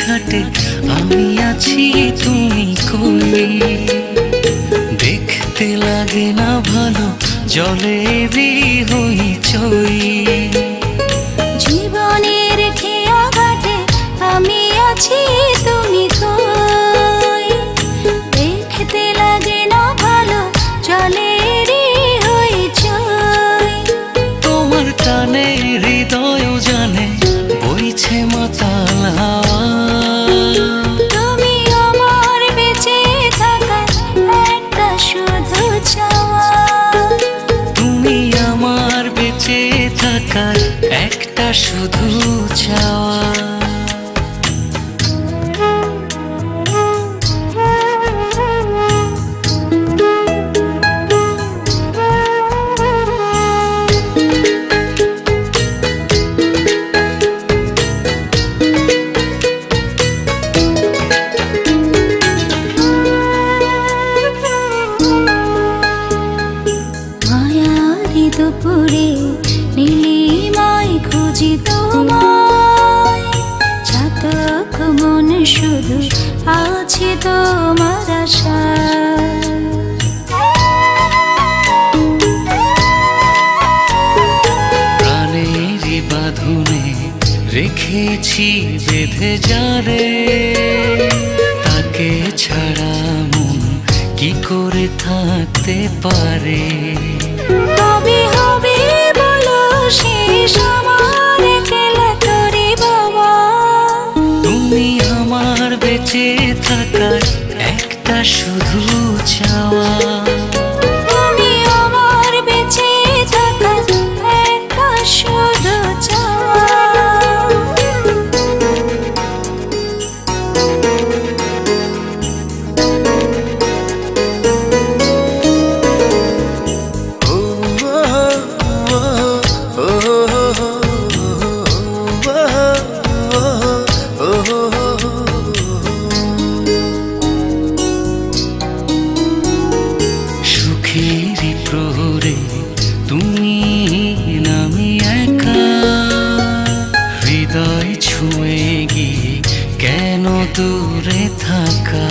ঘাটে আমি আছি তুমি কই, দেখতে লাগে না ভালো জলেরই হইচই। জীবনের খেয়া ঘাটে আমি আছি তুমি কই, দেখতে লাগে না ভালো জলেরই হইচই। তোমার টানে হৃদয় জানে বইছে মাতাল হাওয়া, তুমি আমার বেঁচে থাকার একটা শুধু চাওয়া, তুমি আমার বেঁচে থাকার একটা শুধু চাওয়া। দুপুরে নীলিমায় খুঁজি তোমায়, চাতক মন শুধু আছে তোমার আশায়। প্রাণেরই বাঁধনে রেখেছি বেঁধে যারে, তাকে ছাড়া মন কি করে থাকতে পারে। কবে হবে বলো শেষ আমার একলা তোরে বাবা, তুমি আমার বেঁচে থাকার একটা শুধু চাওয়া, তুমি আমার বেঁচে থাকার একটা শুধু চাওয়া। সুখেরই প্রহরে তুমি নামি একা, হৃদয় ছুঁয়ে গিয়ে কেন দূরে থাকা।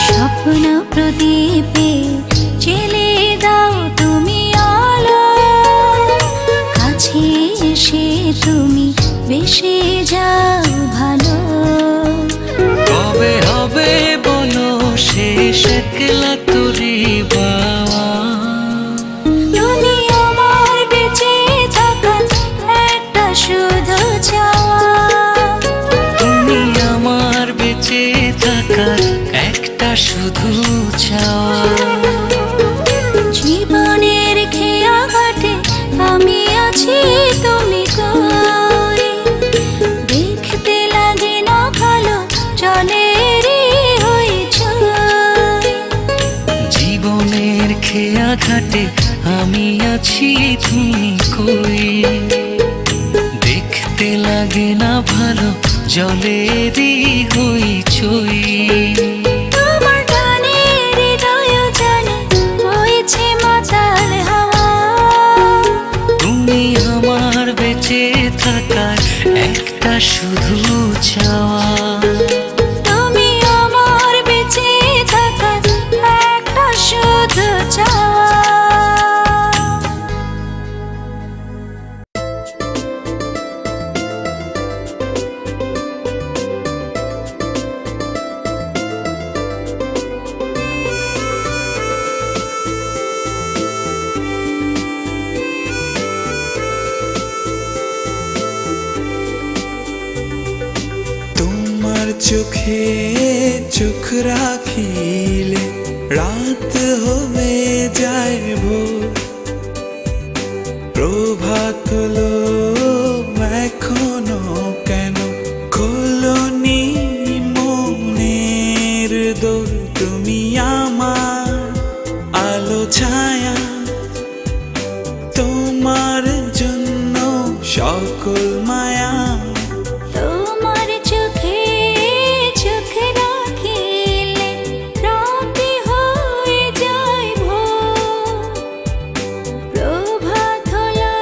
স্বপ্ন প্রদীপে জেলে দাও তুমি আলো, কাছে এসে তুমি বেশে যাও ভালো। কবে হবে বলো শেষ একলা তোরে বাবা, তুমি আমার বেঁচে থাকার একটা শুধু চাওয়া, তুমি আমার বেঁচে থাকার একটা শুধু চাওয়া। জীবনের খেয়া ঘাটে আমি আছি তুমি কই, দেখতে লাগে না ভালো জলেরই হইচই। জীবনের খেয়া ঘাটে আমি আছি তুমি কই, দেখতে লাগে না ভালো জলেরই হইচই। তোমার টানে হৃদয় জানে বইছে মাতাল হাওয়া, তুমি আমার বেঁচে থাকার একটা শুধু চাওয়া, তুমি আমার বেঁচে থাকার একটা শুধু চাওয়া। চোখে চোখ রাখিলে রাত হবে যায় ভোর, প্রভাত হলো এখনো কেন খোলনি মনের দোর। তুমি আমার আলো ছায়া, তোমার জন্য সকল মায়া। তোমার চোখে চোখ রাখিলে রাতে হয়ে যায় ভোর, প্রভাত হলো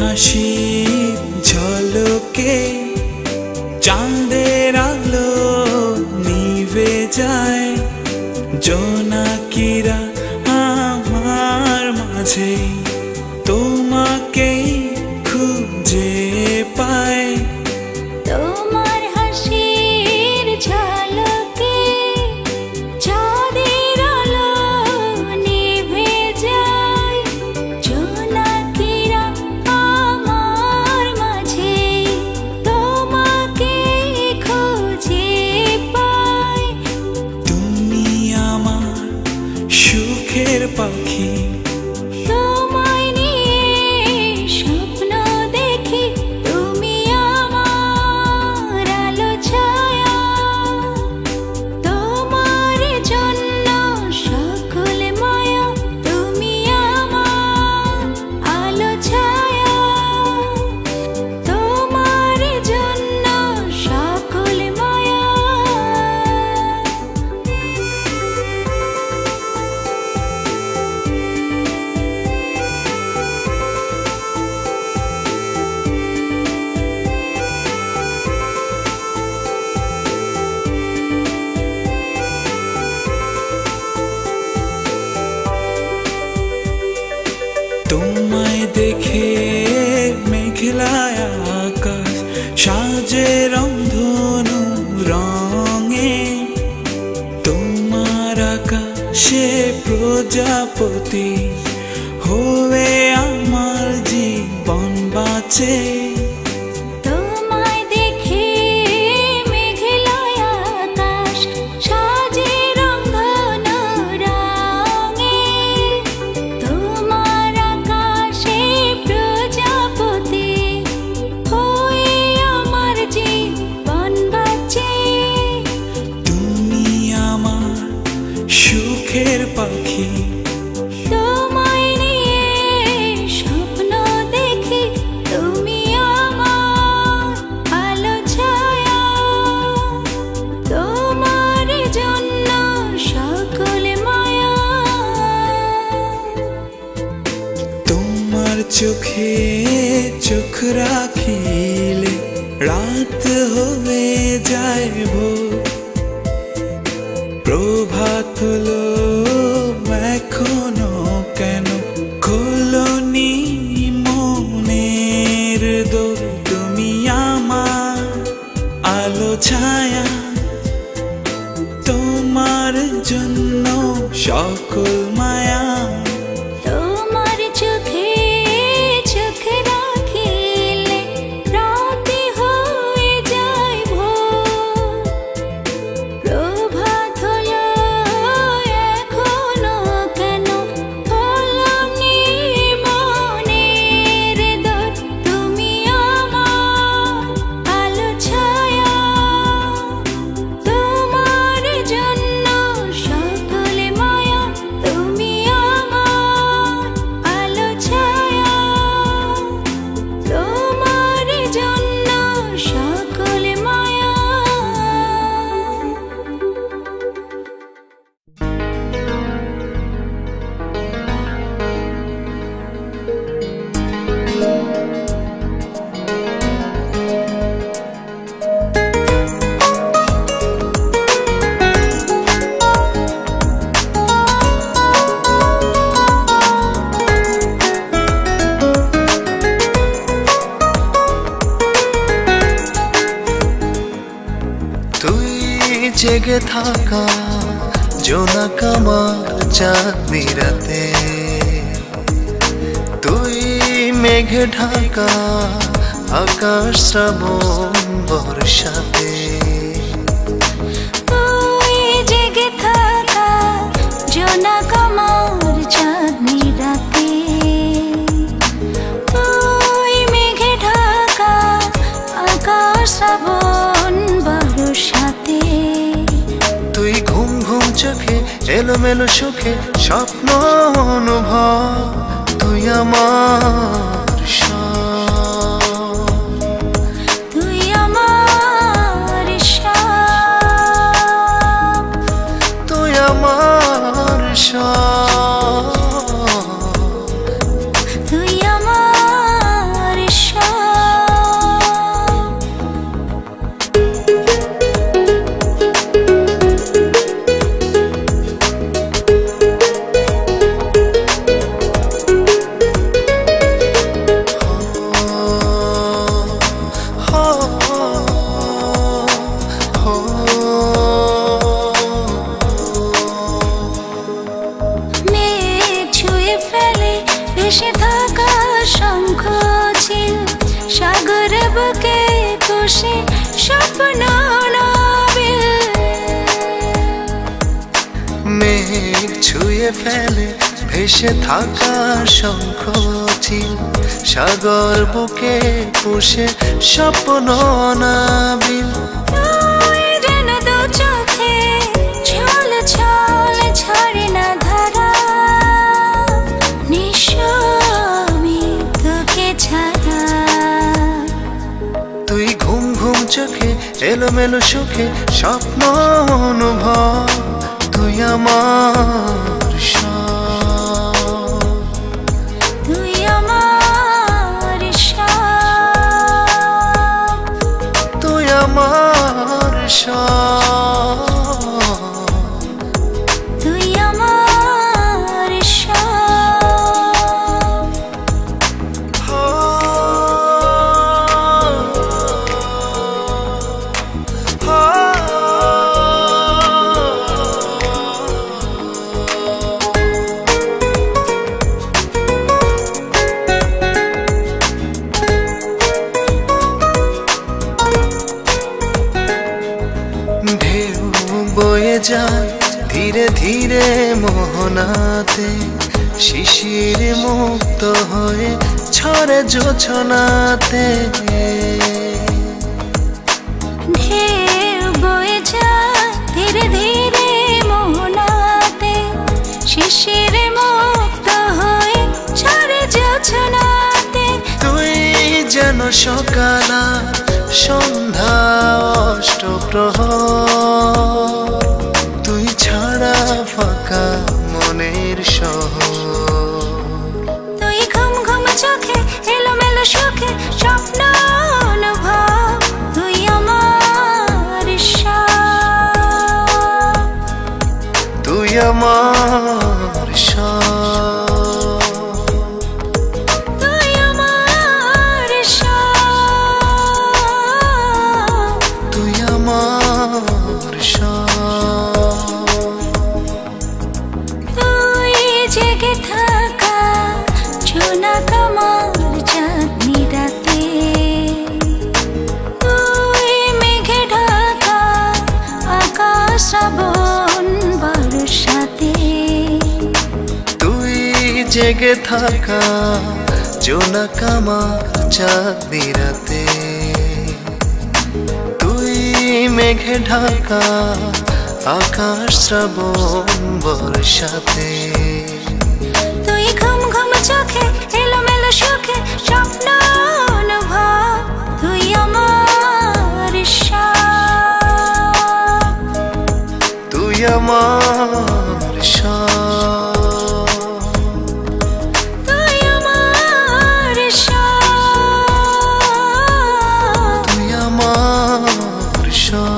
হাসি ঝলকে চাঁদের আলো নিভে যায়, জোনাকিরা আমার মাঝে তোমাকেই খুঁজে পায়। তোমার হাসির ঝলকে চাঁদের আলো নিভে যায়, জোনাকিরা আমার মাঝে তোমাকে খুঁজে পায়। তুমি আমার সুখের পাখি, তোমায় নিয়ে স্বপ্ন দেখি, তুমি আমার আলো ছায়া। তোমার জন্য সকল মায়া, তুমি আমার আলো ছায়া। তোমার জন্য সকল মায়া। তোমায় দেখে মেঘলা আকাশ সাজে রংধনু রঙে, তোমার আকাশে প্রজাপতি হয়ে আমার জীবন বাঁচে। তোমায় দেখে মেঘলা আকাশ সাজে রংধনু রঙে, তোমার আকাশে প্রজাপতি হয়ে আমার জীবন বাঁচে। তুমি আমার সুখের পাখি, তোমায় নিয়ে স্বপ্ন দেখি, তুমি আমার আলো ছায়া। তোমার জন্য সকল মায়া। তোমার চোখে চোখ রাখিলে রাত হয়ে যায় ভোর, প্রভাত হলো এখনো কেন খোলনি মনের দোর। তুমি আমার আলো ছায়া, তোমার জন্য সকল মায়া। তোমার চোখে চোখ রাখিলে রাতে হয়ে যায় ভোর, প্রভাত হলো এখনো কেন খোলনি মনের দোর। তুমি আমার আলো ছায়া, তোমার জন্য সকল মায়া। তুমি আমার আলো ছায়া, তোমার জন্য সকল মায়া। তুই জেগে থাকা জোনাক আমার চাঁদনি রাতে, তুই মেঘে ঢাকা আকাশ শ্রাবণ বর্ষাতে। তুই জেগে থাকা জোনাক আমার চাঁদনি রাতে, তুই মেঘে ঢাকা আকাশ শ্রাবণ বর্ষাতে। তুই ঘুম ঘুম চোখে এলোমেলো সুখে স্বপ্ন অনুভব, তুই আমার সব। তুই আমার সব, তুই আমার সব। তুই আমার মুছে ফেলে ভেসে থাকার শঙ্খ চিল, সাগর বুকে পুষে স্বপ্ন নাবিল। তুই যেন দু চোখে ছল ছল ঝরে না ধারা, নিঃস্বামী তোকে ছাড়া। তুই ঘুম ঘুম চোখে এলোমেলো সুখে স্বপ্ন অনুভব, তুই আমার সব, তুই আমার সব, তুই আমার সব, তুই আমার সব। ঢেউ বয়ে যায় ধীরে ধীরে মোহনাতে, শিশির মুক্ত হয়ে ছড়ে জোছনাতে। ঢেউ বয়ে যায় ধীরে ধীরে মোহনাতে, শিশির মুক্ত হয়ে ছড়ে জোছনাতে। তুই যেন সকাল সন্ধ্যা অষ্টপ্রহর, তুই ছাড়া ফাঁকা মনের শহর। তুই ঘুম ঘুম চোখে এলোমেলো সুখে স্বপ্ন অনুভব, তুই আমার সব, তুই আমার সব, তুই আমার সব, তুই আমার সব। তুই জেগে থাকা জোনাক আমার চাঁদনি রাতে, তুই মেঘে ঢাকা আকাশ শ্রাবণ বর্ষাতে। তুই জেগে থাকা জোনাক আমার চাঁদনি রাতে, তুই মেঘে ঢাকা আকাশ শ্রাবণ বর্ষাতে। তুই ঘুম ঘুম চোখে এলোমেলো সুখে স্বপ্ন অনুভব, তুই আমার সব, তুই আমার সব, তুই আমার সব, তুই আমার সব।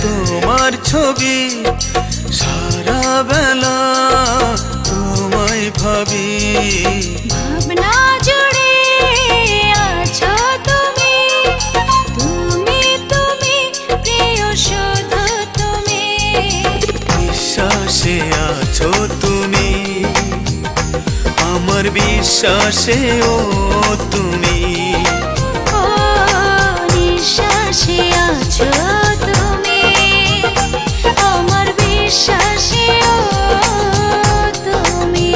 তোমার ছবি সারা বেলা তোমায় ভাবি ভাবনা জুড়ে আছো তুমি তুমি তুমি প্রিয় শুধু তুমি বিশ্বাসে আছো তুমি আমার বিশ্বাসে ও তুমি ও নিঃশ্বাসে আছো তুমি আমার বিশ্বাসে ও তুমি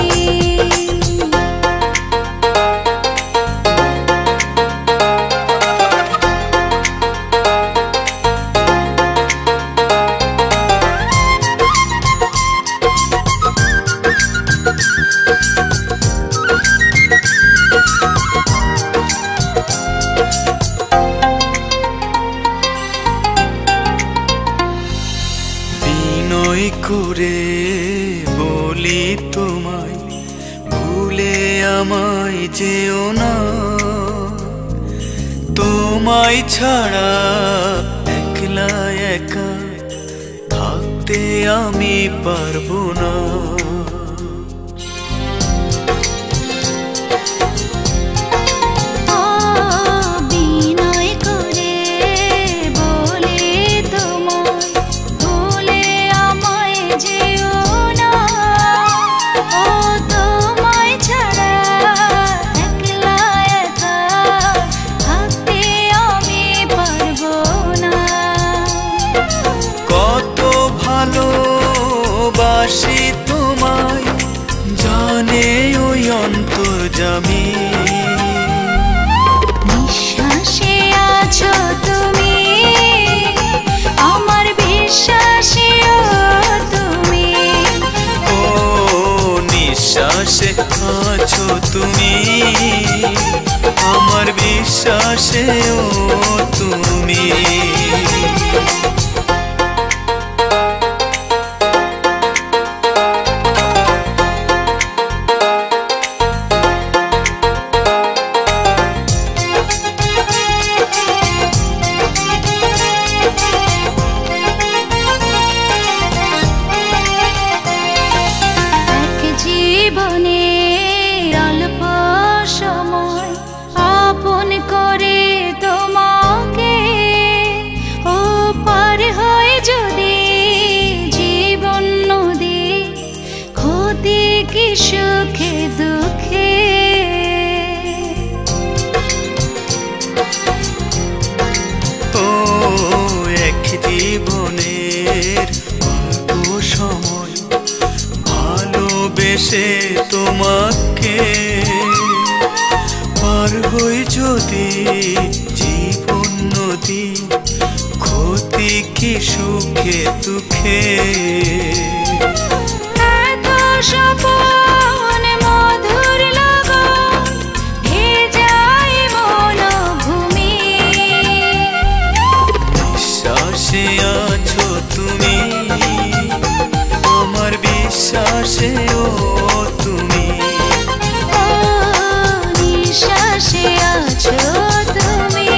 বিনয় করে বলি তোমায় ভুলে আমায় যেও না তোমায় ছাড়া একলা একা থাকতে আমি পারবো না ও বিনয় করে বলে তোমায় ভুলে আমায় যেও না ও তোমায় ছাড়া একলা একা থাকতে আমি পারবো না কত ভালোবাসি তোমায় জানে ওই অন্তর্যামী নিঃশ্বাসে আছো তুমি আমার বিশ্বাসে ও তুমি ও নিঃশ্বাসে আছো তুমি আমার বিশ্বাসে ও তুমি এক জীবনে অল্প সময় আপন করে তোমাকে ও পার হয় যদি জীবন নদী ক্ষতি কি সুখে দুঃখে ও এক জীবনের অল্প সময় ভালোবেসে তোমাকে পার হই যদি জীবন নদী ক্ষতি কি সুখে দুঃখে এত স্বপন মধুর লগন ভেজায় মনোভূমি বিশ্বাসে আছো তুমি আমার বিশ্বাসে ও তুমি ও নিঃশ্বাসে আছো তুমি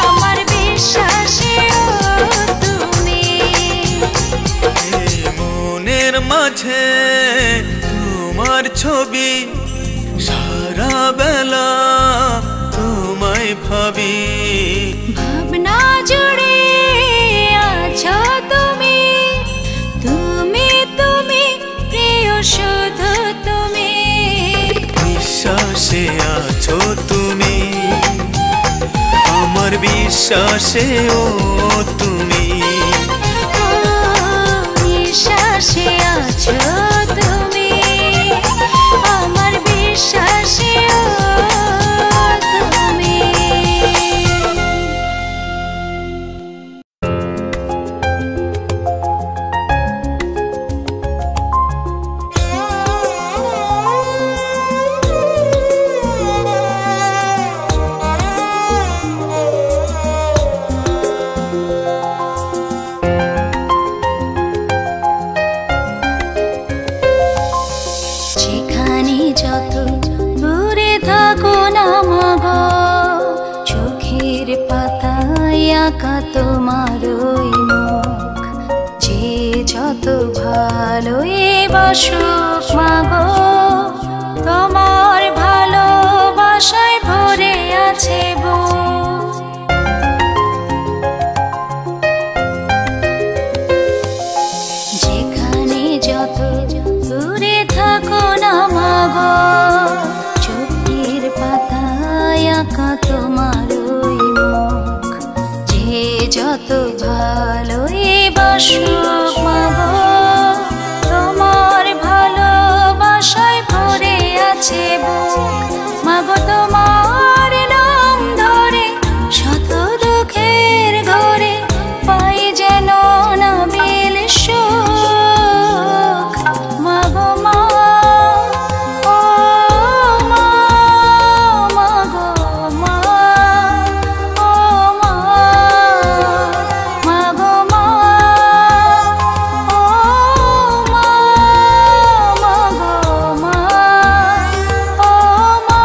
আমার বিশ্বাসে ও তুমি এই মনের মাঝে তোমার ছবি সারা বেলা তোমায় ভাবি ভাবনা জুড়ে আছো তুমি তুমি তুমি প্রিয় শুধু তুমি বিশ্বাসে আছো তুমি আমার বিশ্বাসে ও তুমি ও নিঃশ্বাসে আছো তুমি আমার বিশ্বাসে ও তুমি তোমারই মুখ, যে যত ভালোই বাসুক মাগো, তোমার ভালোবাসায় ভরে আছে বুক। যেখানে যত দূরে থাকো না মাগো, চোখের পাতায় আঁকা তোমারই মুখ, যে যত ভালোই বাসুক মাগো, তোমার ভালোবাসায় ভরে আছে বুক। মাগো তোমার নাম ধরে শত দুঃখের ঘরে পাই যেন না বিল সুখ। মাগো মা, ও মা, মাগো মা, ও মা, মাগো মা, ও মা, মাগো মা, ও মা,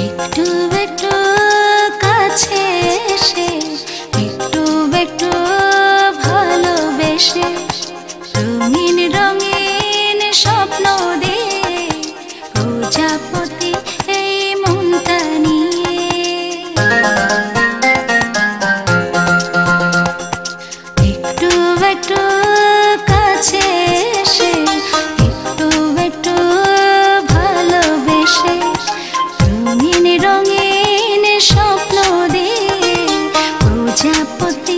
একটু একটু কাছে এসে একটু একটু ভালোবেসে রঙিন রঙিন স্বপ্ন দিয়ে প্রজাপতি এই মনটা নিয়ে একটু একটু কাছে এসে একটু একটু ভালোবেসে রঙিন রঙিন স্বপ্ন দিয়ে প্রজাপতি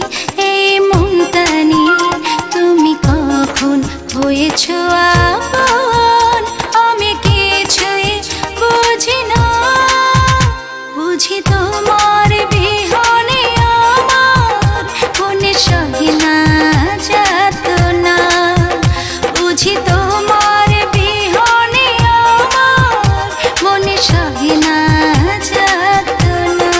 এই মনটা নিয়ে তুমি কখন হয়েছ আপন আমি কিছুই বুঝি না বুঝি তোমার বিহনে আমার মনে সহে না যাতনা বুঝি তোমার বিহনে আমার মনে সহে না যাতনা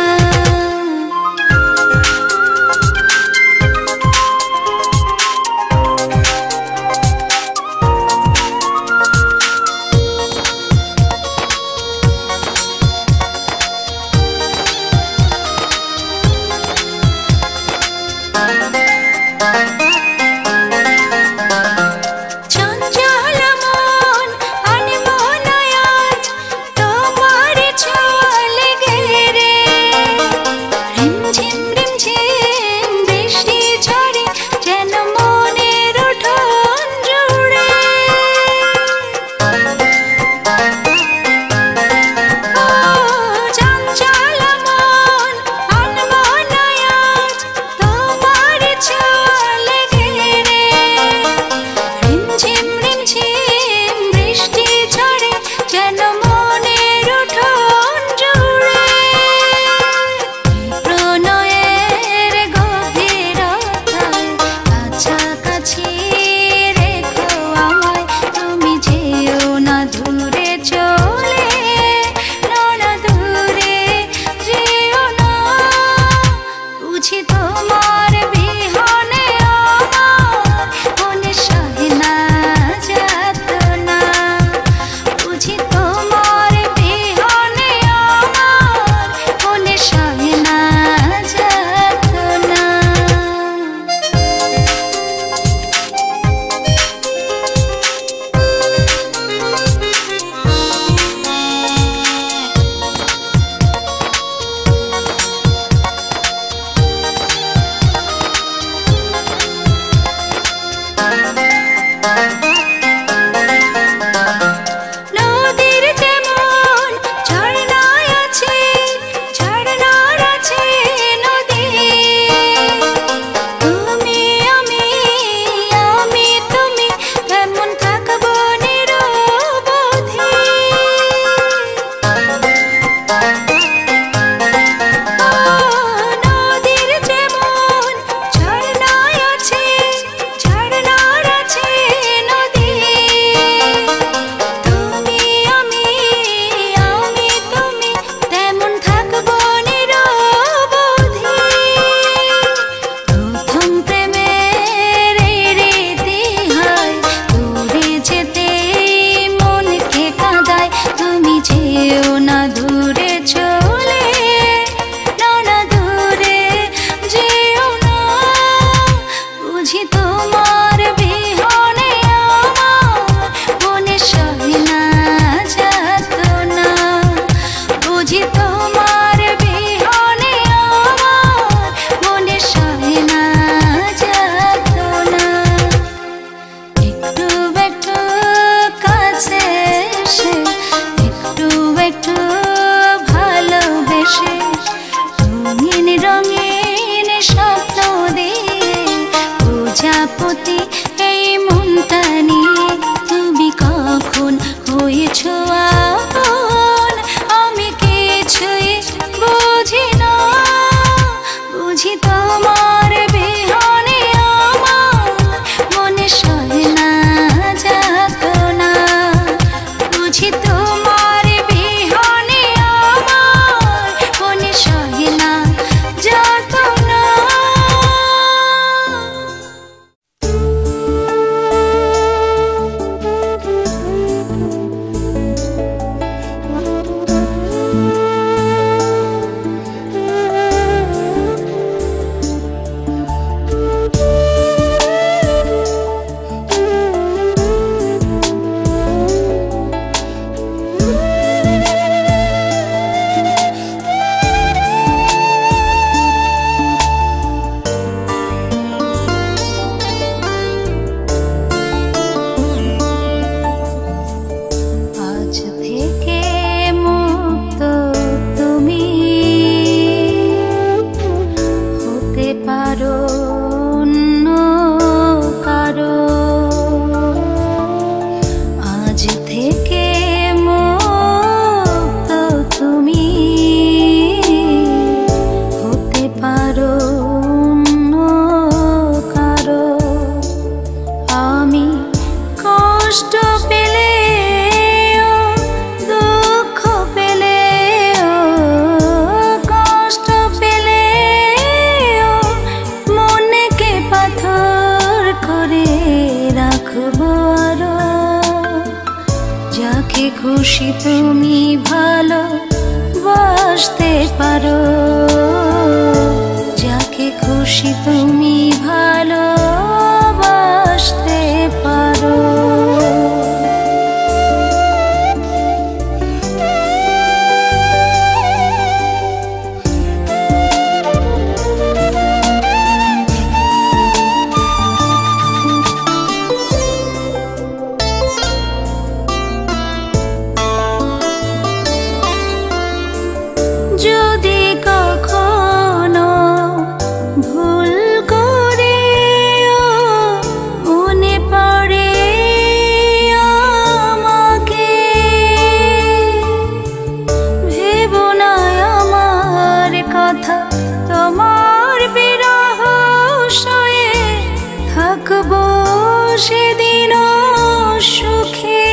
খুশি তুমি ভালোবাসতে পারো, যাকে খুশি তুমি ভালোবাসতে পারো। যদি কখনো ভুল করে মনে পড়ে আমাকে, ভেবো না আমার কথা, তোমার বিরহ সয়ে থাকবো সেদিনও সুখে।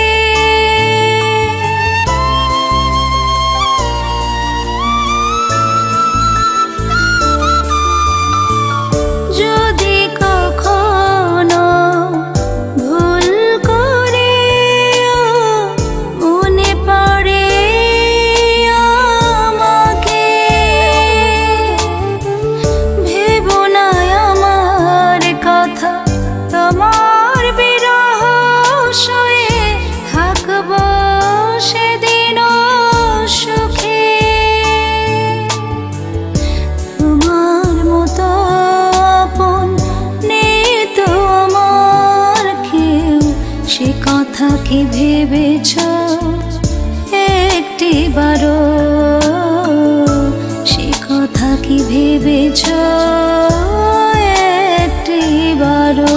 কি ভেবেছ একটিবারও, সে কথা কি ভেবেছ একটিবারও?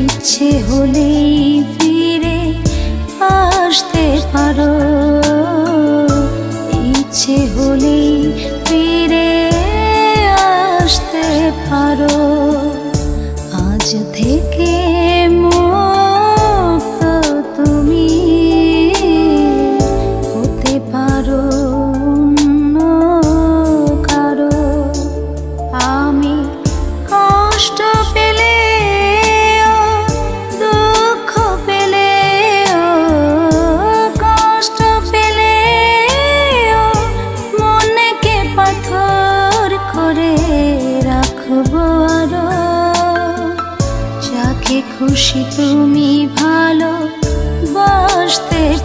ইচ্ছে হলেই ফিরে আসতে পারো, ইচ্ছে হলেই ফিরে আসতে পারো। আজ থেকে মুক্ত তুমি হতে পারো অন্য কারো। আমি কষ্ট পেলে খুশি তুমি ভালোবাসতে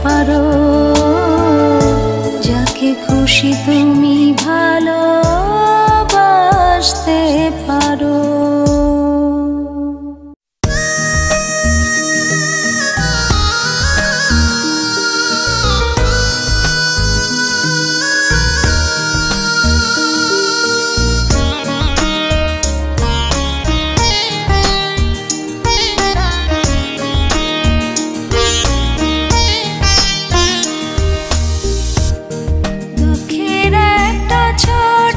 পারো, যাকে খুশি তুমি ভালোবাসতে পারো। দুঃখের একটা ছোট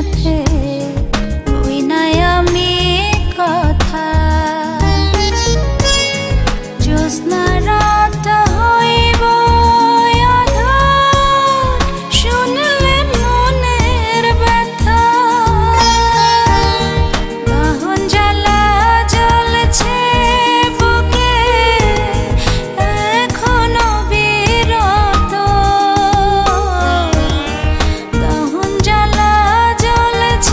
সাথে ওই নাই আমি কথা জ্যোৎস্না রাত হইব আঁধার, শুনলে মনের ব্যথা দাহন জ্বালা জ্বলছে বুকে এখনো বিরত দাহন জ্বালা জ্বলছে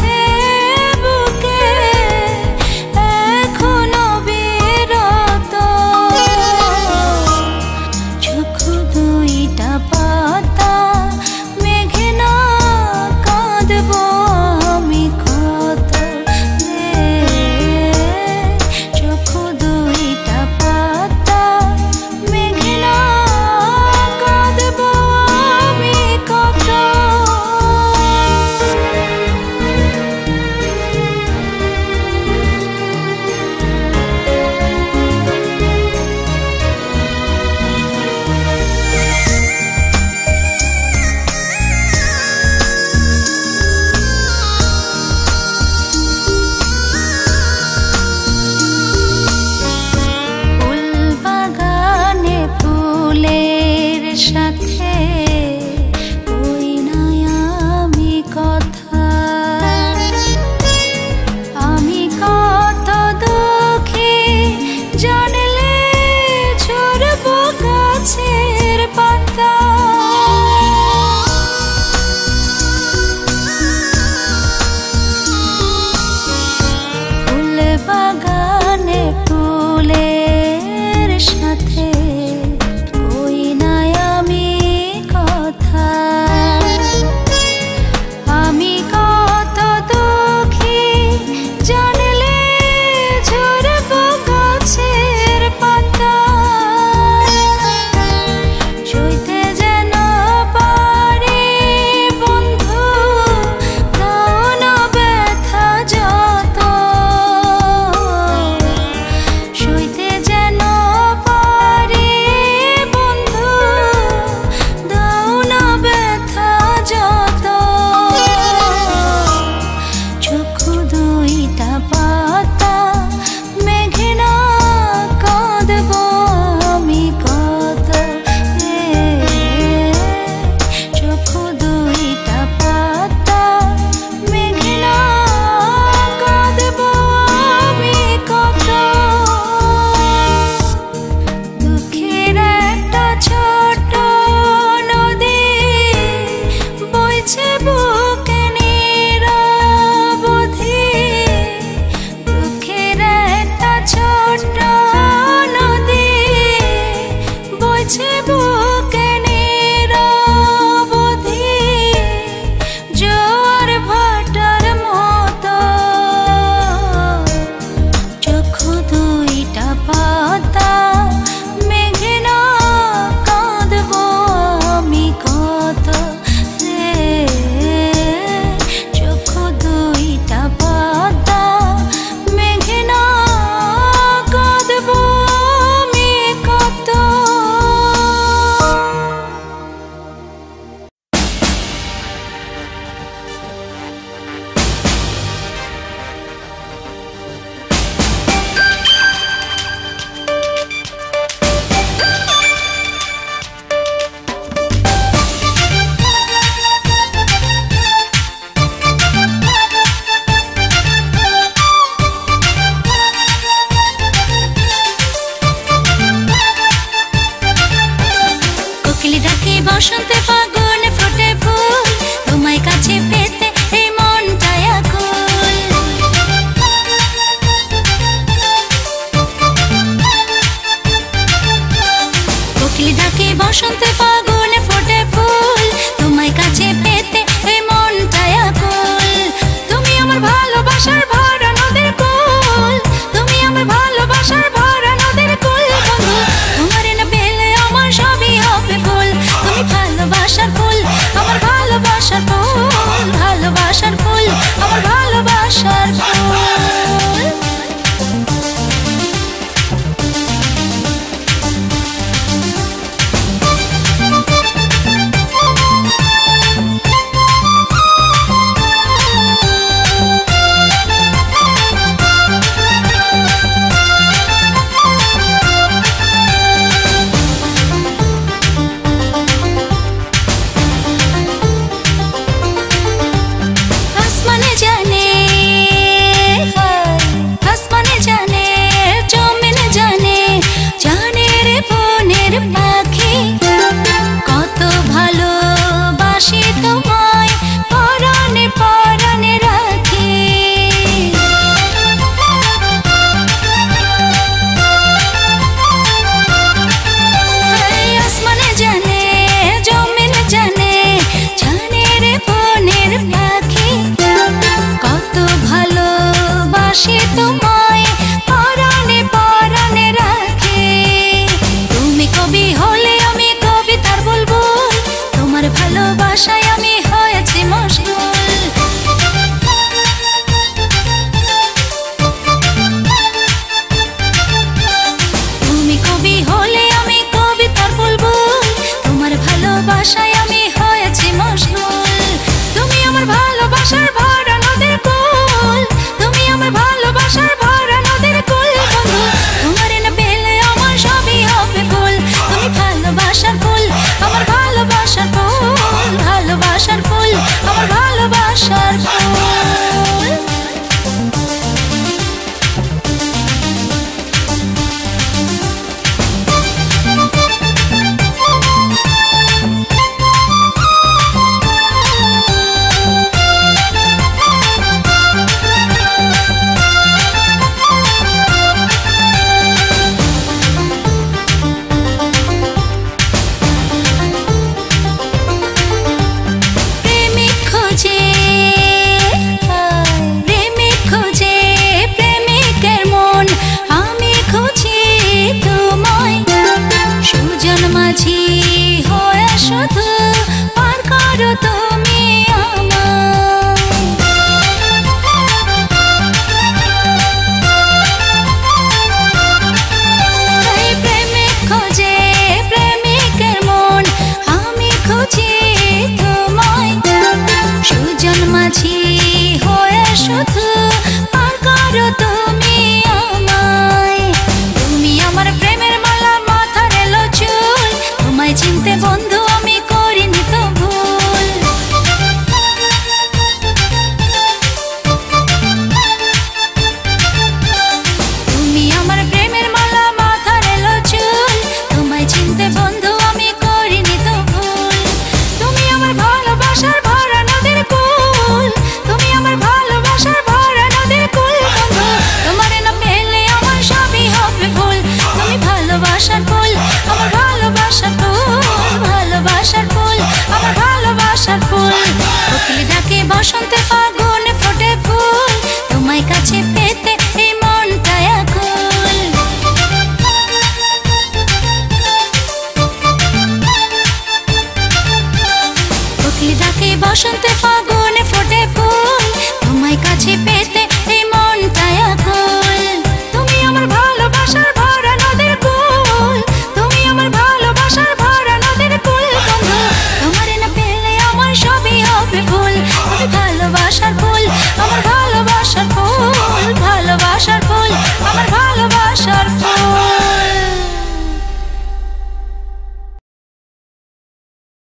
ফুল, তুমি ভালোবাসার ফুল, আমার